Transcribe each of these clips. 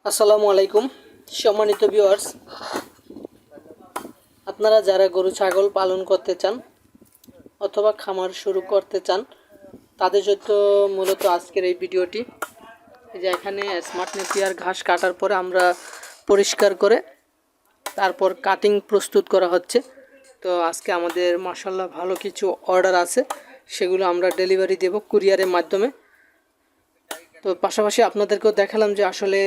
আসসালামু আলাইকুম সম্মানিত ভিউয়ার্স, আপনারা যারা গরু ছাগল পালন করতে চান অথবা খামার শুরু করতে চান তাদের জন্য মূলত আজকের এই ভিডিওটি। এই যে এখানে স্মার্ট নেপিয়ার ঘাস কাটার পরে আমরা পরিষ্কার করে তারপর কাটিং প্রস্তুত করা হচ্ছে। তো আজকে আমাদের মাশাআল্লাহ ভালো কিছু অর্ডার আছে, সেগুলো আমরা ডেলিভারি দেব কুরিয়ারের মাধ্যমে। তো পাশাপাশি আপনাদেরকেও দেখালাম যে আসলে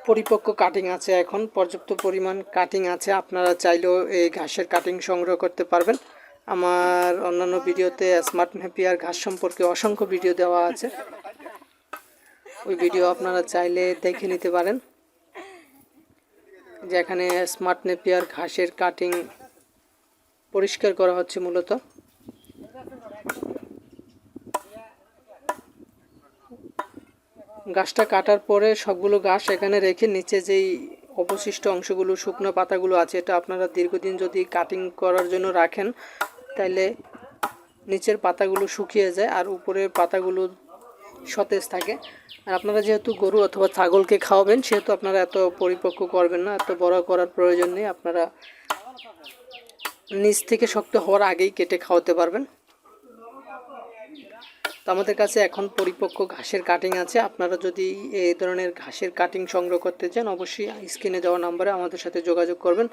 পরিপক্ক কাটিং আছে, এখন পর্যাপ্ত পরিমাণ কাটিং আছে। আপনারা চাইলেও এই ঘাসের কাটিং সংগ্রহ করতে পারবেন। আমার অন্যান্য ভিডিওতে স্মার্ট নেপিয়ার ঘাস সম্পর্কে অসংখ্য ভিডিও দেওয়া আছে, ওই ভিডিও আপনারা চাইলে দেখে নিতে পারেন। যেখানে স্মার্ট নেপিয়ার ঘাসের কাটিং পরিষ্কার করা হচ্ছে মূলত। ঘাসটা কাটার পরে সবগুলো ঘাস এখানে রেখে নিচে যেই অবশিষ্ট অংশগুলো শুকনো পাতাগুলো আছে, এটা আপনারা দীর্ঘদিন যদি কাটিং করার জন্য রাখেন তাইলে নিচের পাতাগুলো শুকিয়ে যায় আর উপরের পাতাগুলো সতেজ থাকে। আর আপনারা যেহেতু গরু অথবা ছাগলকে খাওয়াবেন সেহেতু আপনারা এত পরিপক্ক করবেন না, এত বড় করার প্রয়োজন নেই। আপনারা নিচ থেকে শক্ত হওয়ার আগেই কেটে খাওয়াতে পারবেন। তো আমাদের কাছে এখন পরিপক্ক ঘাসের কাটিং আছে। আপনারা যদি এই ধরনের ঘাসের কাটিং সংগ্রহ করতে চান অবশ্যই স্ক্রিনে দেওয়া নম্বরে আমাদের সাথে যোগাযোগ করবেন।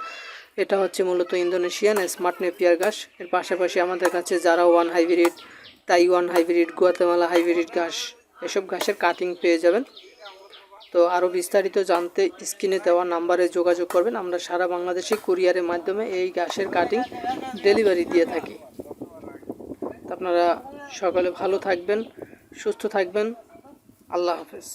এটা হচ্ছে মূলত ইন্দোনেশিয়ান স্মার্ট নেপিয়ার ঘাস। এর পাশাপাশি আমাদের কাছে যারা one hybrid, Taiwan hybrid, Guatemala hybrid ঘাস, এসব ঘাসের কাটিং পেয়ে যাবেন। তো আরও বিস্তারিত জানতে স্ক্রিনে দেওয়া নাম্বারে যোগাযোগ করবেন। আমরা সারা বাংলাদেশে কুরিয়ারের মাধ্যমে এই ঘাসের কাটিং ডেলিভারি দিয়ে থাকি। আপনারা সকলে ভালো থাকবেন, সুস্থ থাকবেন। আল্লাহ হাফেজ।